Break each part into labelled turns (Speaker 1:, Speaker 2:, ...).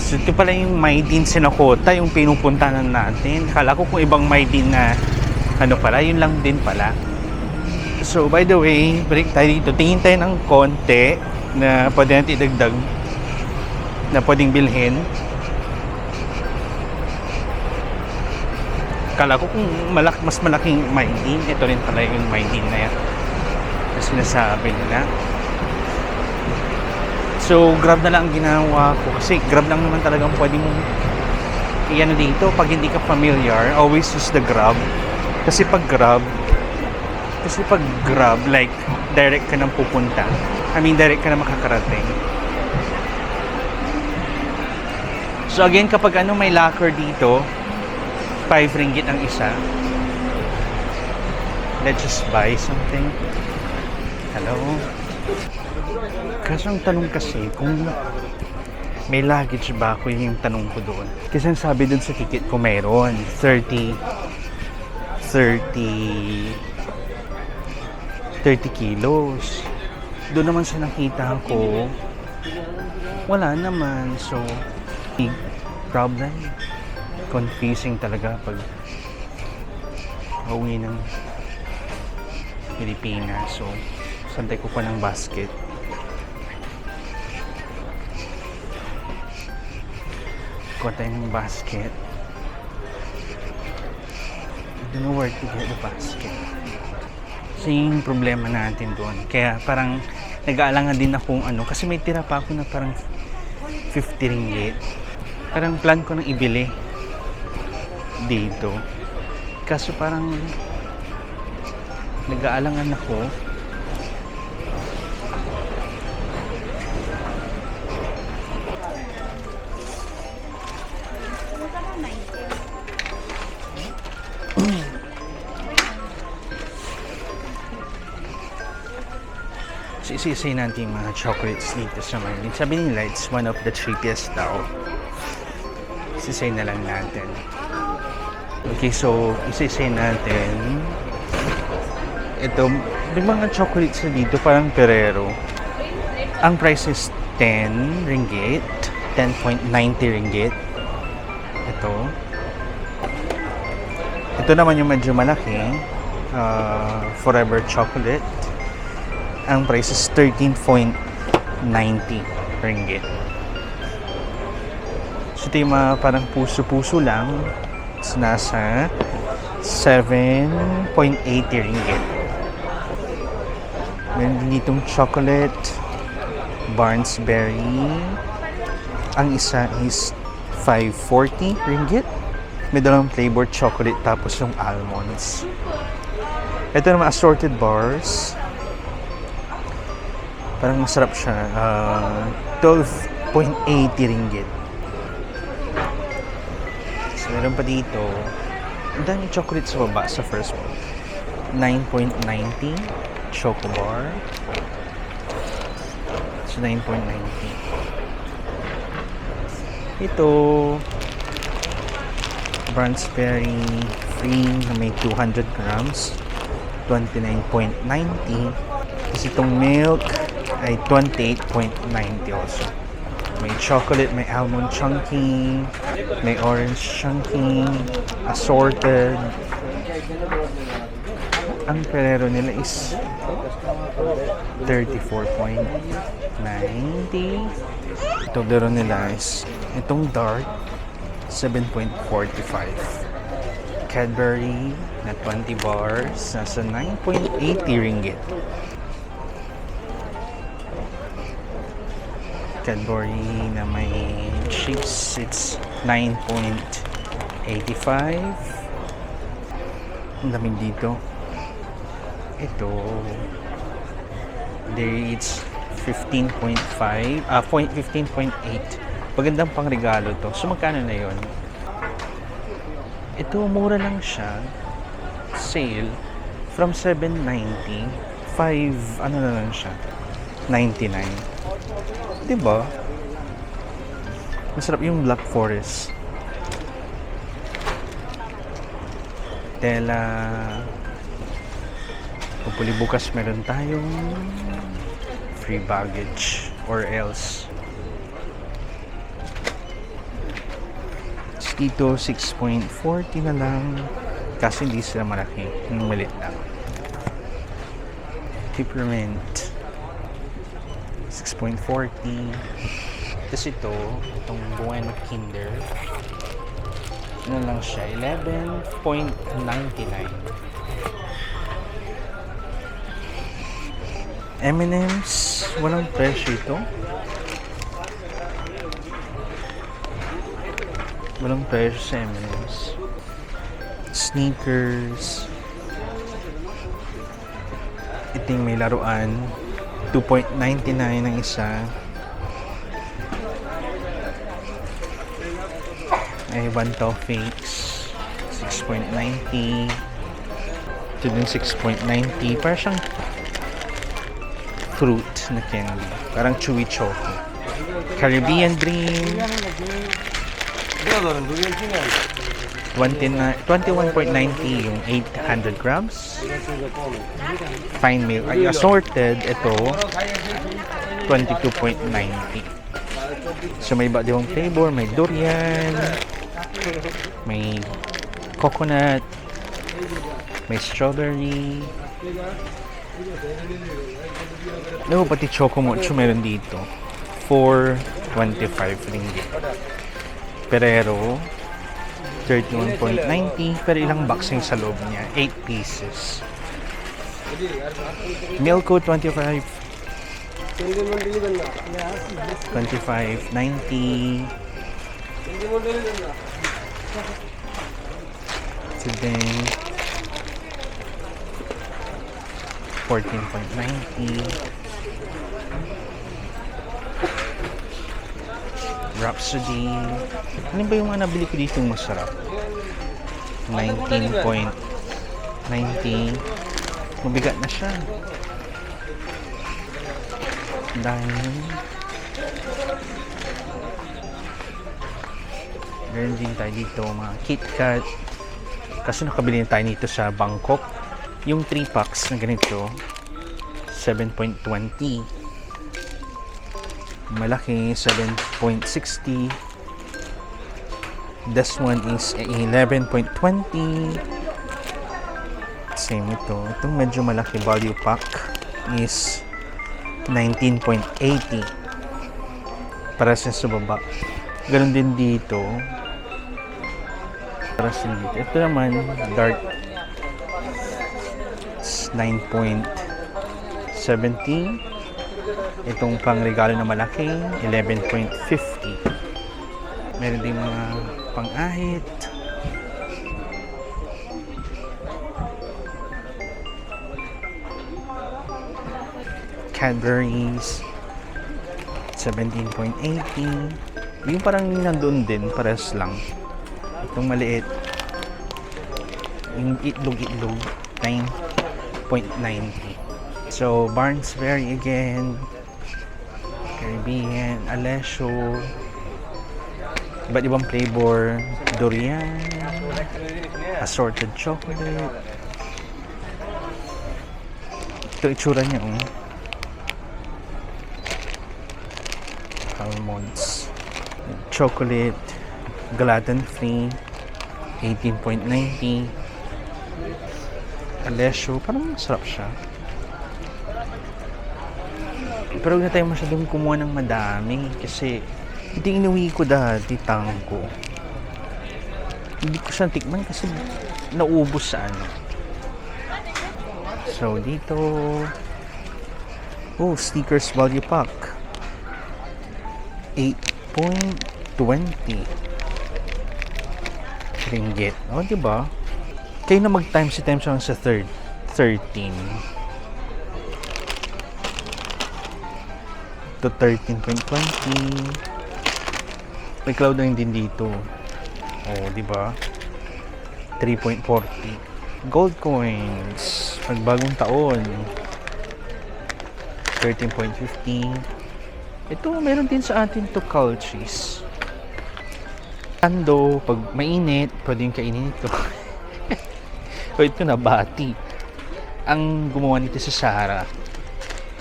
Speaker 1: So, ito pala yung Maydin Sinakota, yung pinupuntahan natin. Kala ko kung ibang Maydin na ano pala, yun lang din pala. So, by the way, break tayo dito. Tingin tayo ng konti na pwede natin idagdag na pwedeng bilhin. Kala ko kung mas malaking Maydin, ito rin pala yung Maydin na yan na sinasabi nila. So, Grab na lang ang ginawa ko kasi Grab lang naman talagang pwede mong iyan dito. Pag hindi ka familiar, always use the Grab. Kasi pag Grab, like, direct ka nang pupunta. I mean, direct ka na makakarating. So, again, kapag may locker dito, 5 ringgit ang isa. Let's just buy something. Hello? Kaso ang tanong kasi, kung may luggage ba ako, yun yung tanong ko doon. Kasi ang sabi doon sa ticket ko mayroon 30 kilos. Doon naman sa nakita ko, wala naman. So, big problem. Confusing talaga pag uwi ng Pilipinas. So, santay ko pa ng basket. Kuha tayo ng basket. I don't know where to get the basket. So, yung problema natin doon. Kaya parang nag-aalangan din akong kasi may tira pa ako na parang 50 ringgit. Parang plan ko nang ibili dito. Kaso parang nag-aalangan ako. So, isa-isay natin yung mga chocolates dito sa Maylin. Sabi nila, it's one of the cheapest daw. Isa-isay na lang natin. Okay, so, isa-isay natin. Ito, may mga chocolates na dito, parang Ferrero. Ang price is 10 ringgit. 10.90 ringgit. Ito. Ito naman yung medyo malaki. Forever chocolate. Ang price is 13.90 ringgit. So, ito yung mga parang puso-puso lang. It's nasa 7.80 ringgit. Meron ditong chocolate, Barnsberry. Ang isa is 5.40 ringgit. May dalawang flavor chocolate tapos yung almonds. Ito naman assorted bars. Parang masarap siya. 12.80 ringgit. So, meron pa dito. Ang daming chocolate sa baba sa first one. 9.90 Choco Bar. So, 9.90. Ito. Barnsberry free na may 200 grams. 29.90. Kasi itong milk ay 28.90 also. May chocolate, may almond chunky, may orange chunky, assorted. Ang Ferrero nila is 34.90. Ito Ferrero nila is itong dark 7.45. Cadbury na 20 bars nasa 9.80 ringgit. Cadbury na may chips, it's 9.85. Ang daming dito. Ito, it's 15.5, 15.8. Magandang pang regalo to. So, magkano na yon? Ito, mura lang siya. Sale. From 7.90, 5, ano na lang siya? 99. Diba? Masarap yung Black Forest. Tela. Hopefully bukas meron tayong free baggage or else Dito, 6.40 na lang. Kasi hindi sila malaki. Yung maliit lang. Peppermint. 6.40. Tapos ito, itong Bueno Kinder. Ano lang siya? 11.99. M&M's. Walang presyo ito. Walang presyo sa M&M's. Sneakers. Ito yung may laruan. 2.99 ang isa. Ay, 1 Toffees. 6.90. Ito din 6.90. Parang siyang fruit na candy. Parang chewy choco. Caribbean Dream. 21.90 yung 800 grams. Fine meal. Ay, assorted. Ito, 22.90. So, may iba diwang flavor. May durian. May coconut. May strawberry. No, pati choco mocho meron dito. 4.25 ringgit. Perero, 31.90. Pero ilang box yung sa loob niya? 8 pieces. Milko, 25. 25.90. Today, 14.90. Rhapsody. Ano ba yung mga nabili ko dito masarap? 19.90. Mabigat na siya. Dahil meron din tayo dito mga KitKat. Kasi nakabili na tayo nito sa Bangkok. Yung 3 packs na ganito 7.20. Malaki 7.60. This one is 11.20. Same ito. Itong medyo malaki value pack is 19.80. Para sa baba. Ganon din dito. Para sa dito. Ito naman dark 9.70. Itong pang regalo na malaki 11.50. Meron din mga pang-ahit. Cadbury's 17.80. Yung parang nandun din, pares lang. Itong maliit, yung itlog 9.90. So Barnsberry again, Caribbean, Alessio, iba't ibang flavor, durian, assorted chocolate. Ito itsura niya, almonds, chocolate, gluten free, 18.90. Alessio, parang masarap siya. Pero huwag na tayo masyadong kumuha ng madami kasi hindi inuwi ko dati tangko. Hindi ko siya tikman kasi naubos sa ano. So dito, Snickers value pack 8.20 ringgit. Diba? Kayo na mag-times lang sa 13. To 13.20. May cloud ring din dito. Diba? 3.40. Gold coins. Pagbagong taon. 13.50. Ito, meron din sa atin to Calchis. Ando, pag mainit, pwede yung kainin ito. Ito na bati. Ang gumawa nito sa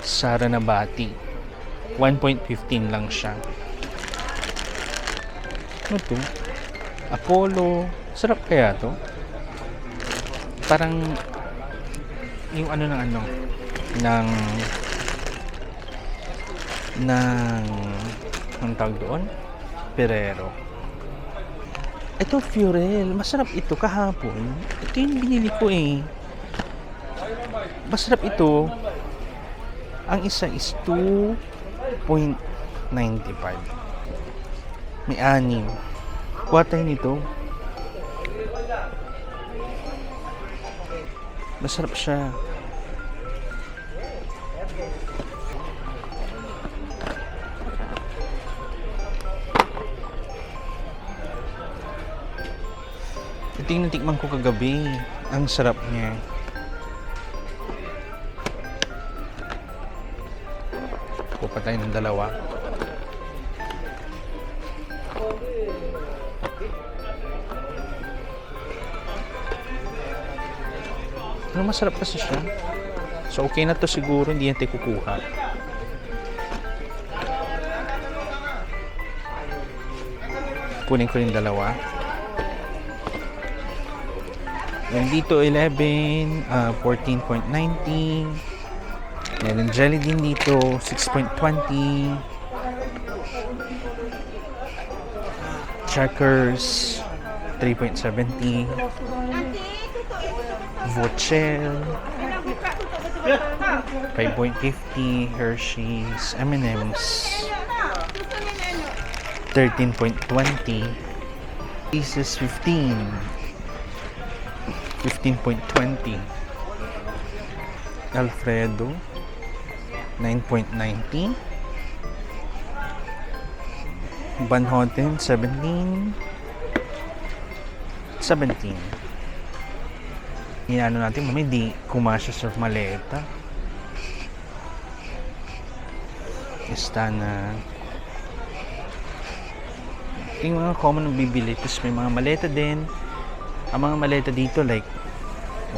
Speaker 1: Sara na bati. 1.15 lang siya. Ano to? Apollo. Sarap kaya to? Parang yung ano ng ano ng ang tawag doon? Perero. Ito Fiorel, masarap ito kahapon. Ito yung binili ko eh. Masarap ito. Ang isa is 2.95. May 6. Kuha tayo nito. Masarap siya. Ito yung natikman ko kagabi. Ang sarap niya. Kuha tayo ng 2. Ano, masarap kasi siya. So okay na to siguro, hindi natin kukuha. Kunin ko yung 2. And dito 11, 14.90. Meron jelly din dito, 6.20. Checkers, 3.70. Vochel, 5.50. Hershey's, M&M's, 13.20. Pieces 15, 15.20. Alfredo, 9.90. Van Houten, 17. Inano natin, mamaya di kumasya sa maleta. Esta na. Yung mga common na bibili. Tapos may mga maleta din. Ang mga maleta dito like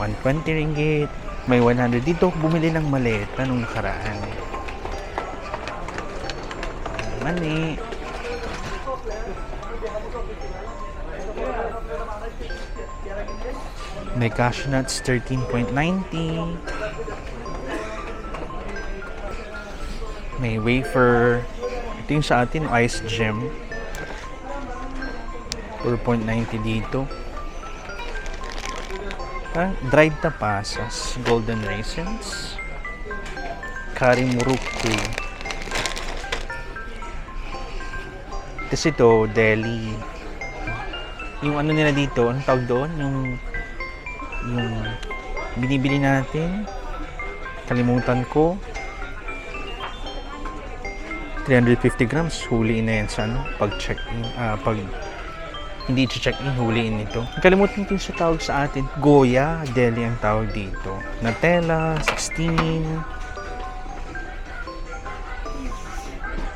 Speaker 1: 120 ringgit. May 100 dito. Bumili ng maleta nung nakaraan. Mani. May cashew nuts, 13.90. May wafer. Ito yung sa atin, ice gem. 4.90 dito. Dried tapasas, golden raisins. Kari muruku. Tapos ito, deli. Yung ano nila dito, anong tawag doon? Yung binibili natin, kalimutan ko, 350 grams, huliin na yan sa ano, pag check-in, pag hindi check-in, huliin ito. Kalimutan ko yung sa tawag sa atin, Goya Deli ang tawag dito. Nutella, 16.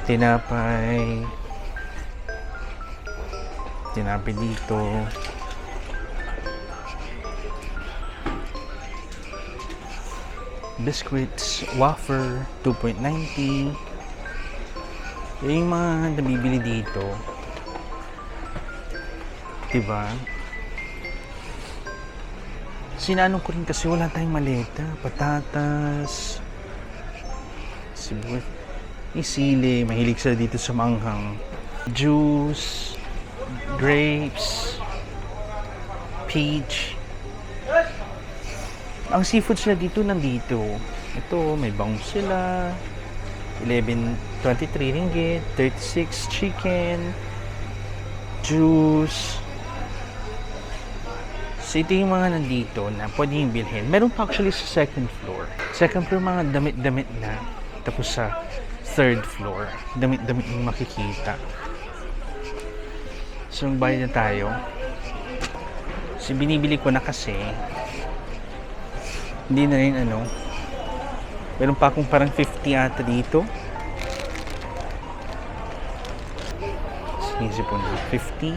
Speaker 1: Tinapay dito. Biscuits, wafer, 2.90. Yung mga nabibili dito. Diba? Sinanong ko rin kasi wala tayong maleta. Patatas, sibuyas, isili, mahilig sila dito sa manghang. Juice, grapes, peach. Ang seafood sila dito nandito. Ito, may bangus sila. 11.23 ringgit, 36 chicken, juice. So ito yung mga nandito na pwede yung bilhin. Meron pa actually sa second floor. Second floor mga damit-damit na. Tapos sa third floor, damit-damit yung makikita. So bayad na tayo. So binibili ko na kasi hindi na rin ano. Meron pa akong parang 50 ata dito. Sinisip po na 50.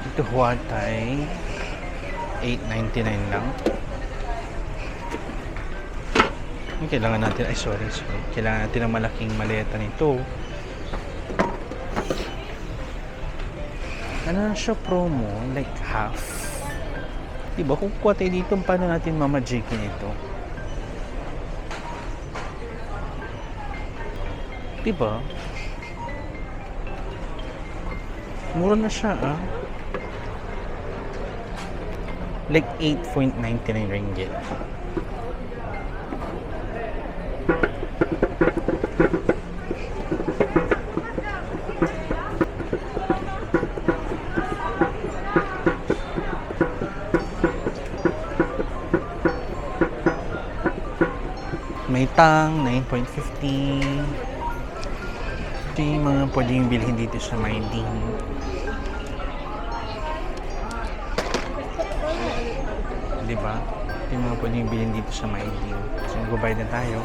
Speaker 1: Ito huwatay. $8.99 lang. Kailangan natin, sorry. Kailangan natin ng malaking maleta nito. Ano na siya promo? Like half. Diba? Kung kuha tayo dito, paano natin mamajikin ito? Diba? Mura na siya, ah. Like 8.99 ringgit. May tang, 9.50. Ito yung mga pwedeng bilhin dito sa Mayding. Diba? Ito yung mga pwedeng bilhin dito sa Mayding. So, magbabayad na tayo.